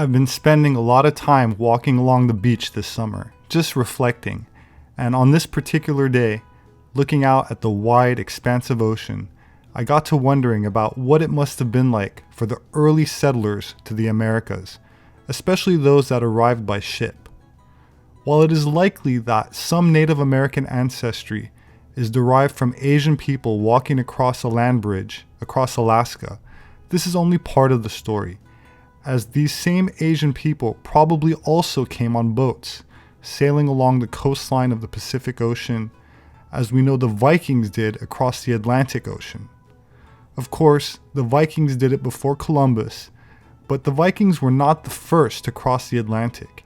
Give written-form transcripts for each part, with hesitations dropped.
I've been spending a lot of time walking along the beach this summer, just reflecting, and on this particular day, looking out at the wide, expansive ocean, I got to wondering about what it must have been like for the early settlers to the Americas, especially those that arrived by ship. While it is likely that some Native American ancestry is derived from Asian people walking across a land bridge across Alaska, this is only part of the story, as these same Asian people probably also came on boats, sailing along the coastline of the Pacific Ocean, as we know the Vikings did across the Atlantic Ocean. Of course, the Vikings did it before Columbus, but the Vikings were not the first to cross the Atlantic,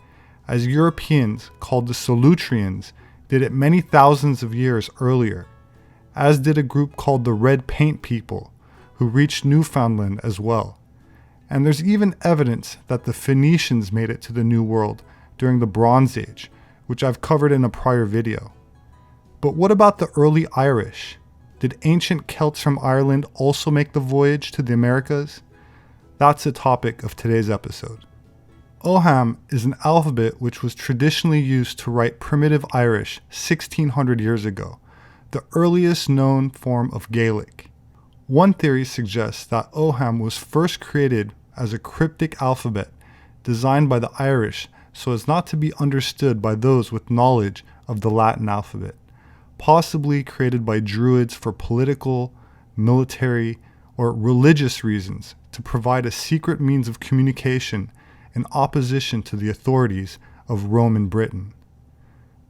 as Europeans, called the Solutreans, did it many thousands of years earlier, as did a group called the Red Paint People, who reached Newfoundland as well. And there's even evidence that the Phoenicians made it to the New World during the Bronze Age, which I've covered in a prior video. But what about the early Irish? Did ancient Celts from Ireland also make the voyage to the Americas? That's the topic of today's episode. Ogham is an alphabet which was traditionally used to write primitive Irish 1600 years ago, the earliest known form of Gaelic. One theory suggests that Ogham was first created as a cryptic alphabet designed by the Irish so as not to be understood by those with knowledge of the Latin alphabet, possibly created by Druids for political, military, or religious reasons to provide a secret means of communication in opposition to the authorities of Roman Britain.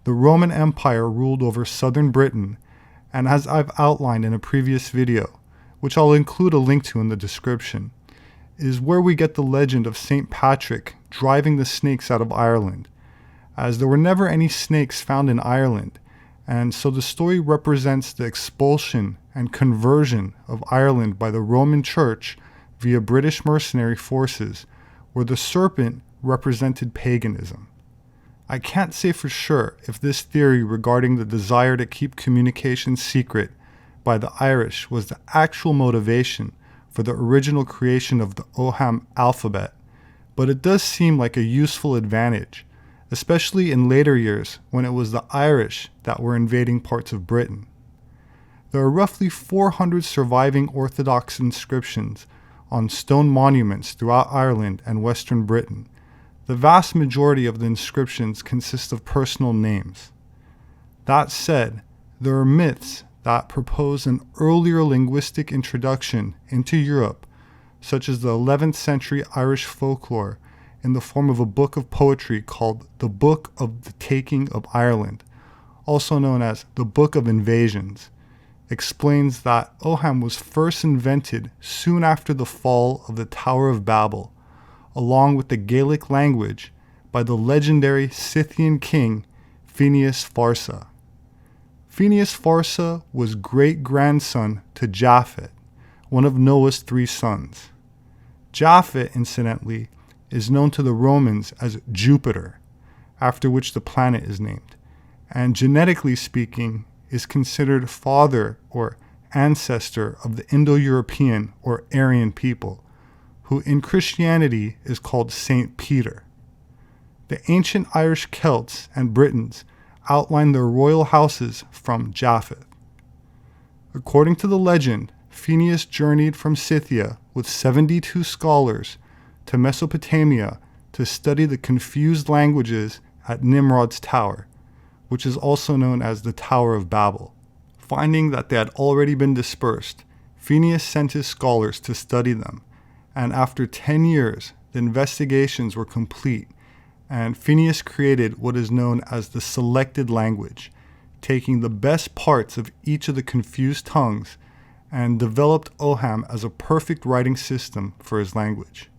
The Roman Empire ruled over southern Britain, and as I've outlined in a previous video, which I'll include a link to in the description, is where we get the legend of St. Patrick driving the snakes out of Ireland, as there were never any snakes found in Ireland, and so the story represents the expulsion and conversion of Ireland by the Roman Church via British mercenary forces, where the serpent represented paganism. I can't say for sure if this theory regarding the desire to keep communication secret by the Irish was the actual motivation for the original creation of the Ogham alphabet, but it does seem like a useful advantage, especially in later years when it was the Irish that were invading parts of Britain. There are roughly 400 surviving orthodox inscriptions on stone monuments throughout Ireland and Western Britain. The vast majority of the inscriptions consist of personal names. That said, there are myths that propose an earlier linguistic introduction into Europe, such as the 11th century Irish folklore in the form of a book of poetry called the Book of the Taking of Ireland, also known as the Book of Invasions, explains that Ogham was first invented soon after the fall of the Tower of Babel, along with the Gaelic language, by the legendary Scythian king Phineas Farsa. Phineas Farsa was great-grandson to Japhet, one of Noah's 3 sons. Japhet, incidentally, is known to the Romans as Jupiter, after which the planet is named, and genetically speaking, is considered father or ancestor of the Indo-European or Aryan people, who in Christianity is called Saint Peter. The ancient Irish Celts and Britons outline their royal houses from Japhet. According to the legend, Phineas journeyed from Scythia with 72 scholars to Mesopotamia to study the confused languages at Nimrod's Tower, which is also known as the Tower of Babel. Finding that they had already been dispersed, Phineas sent his scholars to study them, and after 10 years, the investigations were complete, and Phineas created what is known as the selected language, taking the best parts of each of the confused tongues and developed Ogham as a perfect writing system for his language.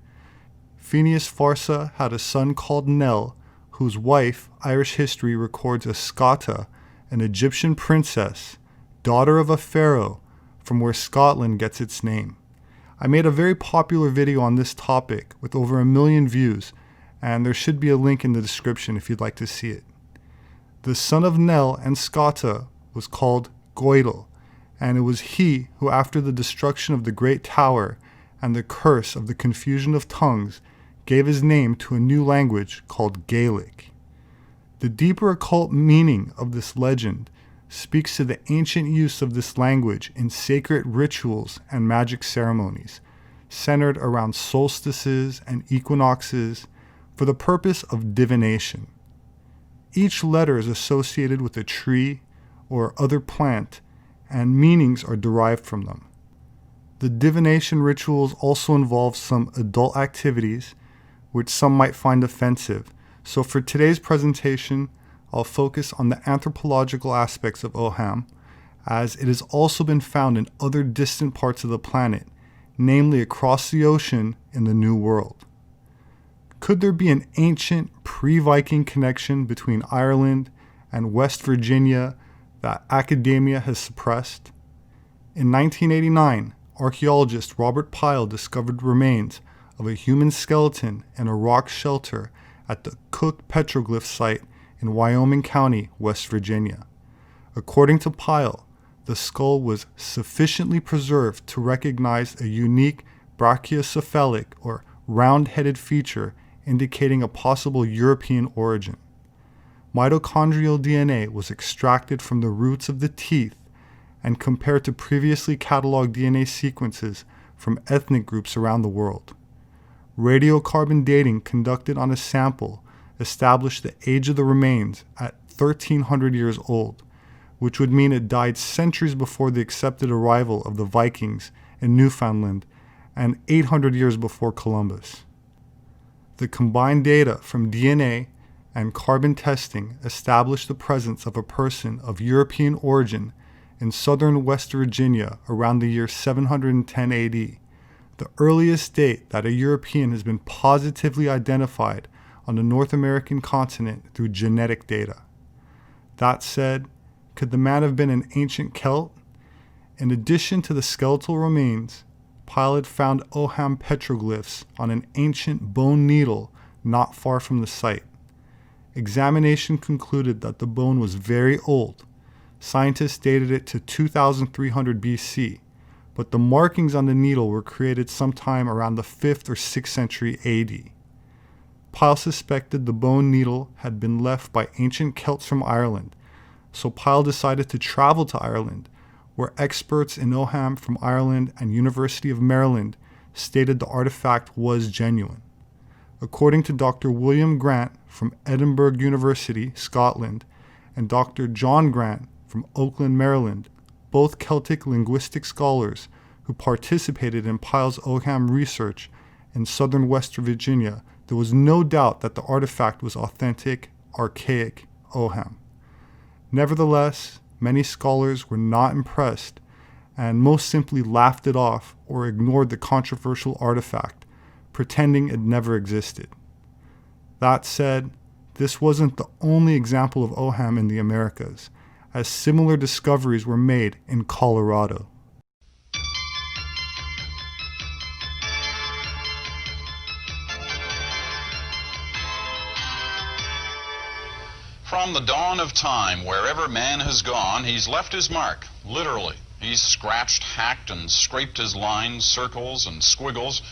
Phineas Farsa had a son called Nell, whose wife Irish history records as Scata, an Egyptian princess, daughter of a pharaoh, from where Scotland gets its name. I made a very popular video on this topic with over 1 million views, and there should be a link in the description if you'd like to see it. The son of Nell and Scata was called Goidel, and it was he who, after the destruction of the Great Tower and the curse of the confusion of tongues, gave his name to a new language called Gaelic. The deeper occult meaning of this legend speaks to the ancient use of this language in sacred rituals and magic ceremonies, centered around solstices and equinoxes for the purpose of divination. Each letter is associated with a tree or other plant, and meanings are derived from them. The divination rituals also involve some adult activities, which some might find offensive. So for today's presentation, I'll focus on the anthropological aspects of Ogham, as it has also been found in other distant parts of the planet, namely across the ocean in the New World. Could there be an ancient pre-Viking connection between Ireland and West Virginia that academia has suppressed? In 1989, archaeologist Robert Pyle discovered remains of a human skeleton in a rock shelter at the Cook petroglyph site in Wyoming County, West Virginia. According to Pyle, the skull was sufficiently preserved to recognize a unique brachiocephalic or round-headed feature indicating a possible European origin. Mitochondrial DNA was extracted from the roots of the teeth and compared to previously cataloged DNA sequences from ethnic groups around the world. Radiocarbon dating conducted on a sample established the age of the remains at 1,300 years old, which would mean it died centuries before the accepted arrival of the Vikings in Newfoundland and 800 years before Columbus. The combined data from DNA and carbon testing established the presence of a person of European origin in southern West Virginia around the year 710 AD, the earliest date that a European has been positively identified on the North American continent through genetic data. That said, could the man have been an ancient Celt? In addition to the skeletal remains, Pilot found Ogham petroglyphs on an ancient bone needle not far from the site. Examination concluded that the bone was very old. Scientists dated it to 2300 BC, but the markings on the needle were created sometime around the 5th or 6th century AD. Pyle suspected the bone needle had been left by ancient Celts from Ireland, so Pyle decided to travel to Ireland, where experts in Ogham from Ireland and University of Maryland stated the artifact was genuine. According to Dr. William Grant from Edinburgh University, Scotland, and Dr. John Grant from Oakland, Maryland, both Celtic linguistic scholars who participated in Pyle's Ogham research in southern West Virginia, there was no doubt that the artifact was authentic, archaic Ogham. Nevertheless, many scholars were not impressed and most simply laughed it off or ignored the controversial artifact, pretending it never existed. That said, this wasn't the only example of Ogham in the Americas, as similar discoveries were made in Colorado. From the dawn of time, wherever man has gone, he's left his mark, literally. He's scratched, hacked, and scraped his lines, circles, and squiggles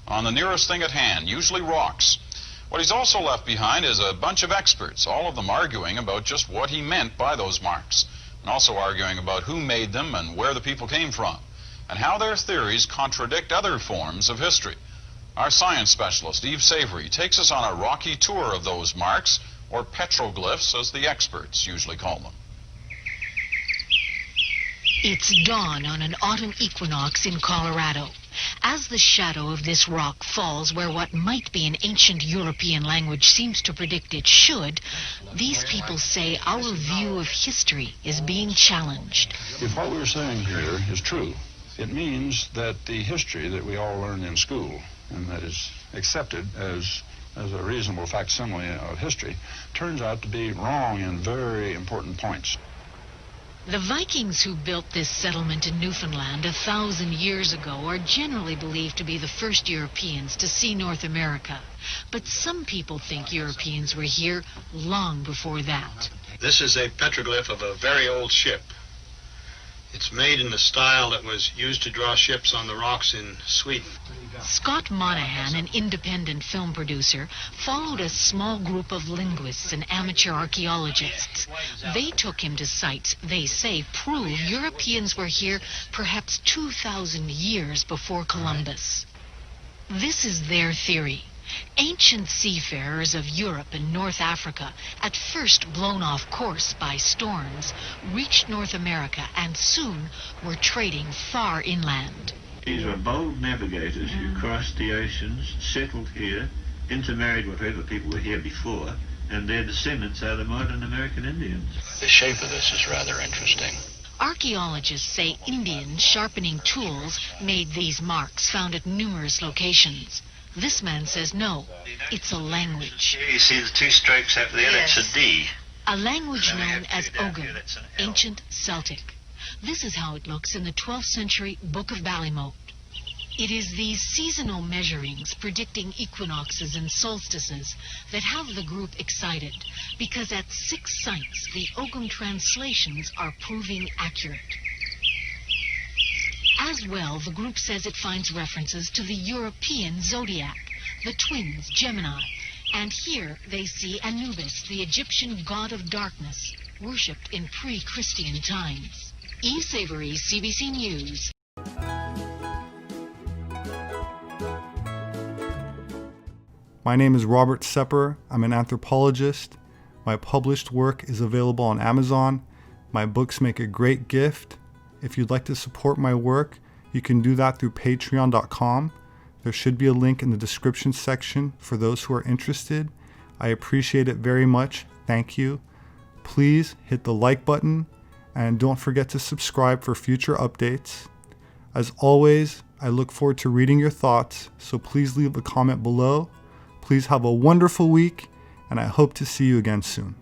on the nearest thing at hand, usually rocks. What he's also left behind is a bunch of experts, all of them arguing about just what he meant by those marks, and also arguing about who made them and where the people came from, and how their theories contradict other forms of history. Our science specialist, Eve Savory, takes us on a rocky tour of those marks, or petroglyphs, as the experts usually call them. It's dawn on an autumn equinox in Colorado. As the shadow of this rock falls where what might be an ancient European language seems to predict it should, these people say our view of history is being challenged. If what we're saying here is true, it means that the history that we all learn in school, and that is accepted as a reasonable facsimile of history, turns out to be wrong in very important points. The Vikings who built this settlement in Newfoundland 1,000 years ago are generally believed to be the first Europeans to see North America. But some people think Europeans were here long before that. This is a petroglyph of a very old ship. It's made in the style that was used to draw ships on the rocks in Sweden. Scott Monahan, an independent film producer, followed a small group of linguists and amateur archaeologists. They took him to sites they say prove Europeans were here perhaps 2,000 years before Columbus. This is their theory. Ancient seafarers of Europe and North Africa, at first blown off course by storms, reached North America and soon were trading far inland. These were bold navigators who crossed the oceans, settled here, intermarried with whatever people were here before, and their descendants are the modern American Indians. The shape of this is rather interesting. Archaeologists say Indians sharpening tools made these marks found at numerous locations. This man says no, it's a language. Here you see the two strokes up there, Yes. that's a D. A language known as Ogham, ancient Celtic. This is how it looks in the 12th century Book of Ballymote. It is these seasonal measurings predicting equinoxes and solstices that have the group excited, because at 6 sites the Ogham translations are proving accurate. As well, the group says it finds references to the European zodiac, the twins Gemini, and here they see Anubis, the Egyptian god of darkness, worshipped in pre-Christian times. Eve Savory, CBC News. My name is Robert Sepehr. I'm an anthropologist. My published work is available on Amazon. My books make a great gift. If you'd like to support my work, you can do that through patreon.com. There should be a link in the description section for those who are interested. I appreciate it very much. Thank you. Please hit the like button and don't forget to subscribe for future updates. As always, I look forward to reading your thoughts, so please leave a comment below. Please have a wonderful week, and I hope to see you again soon.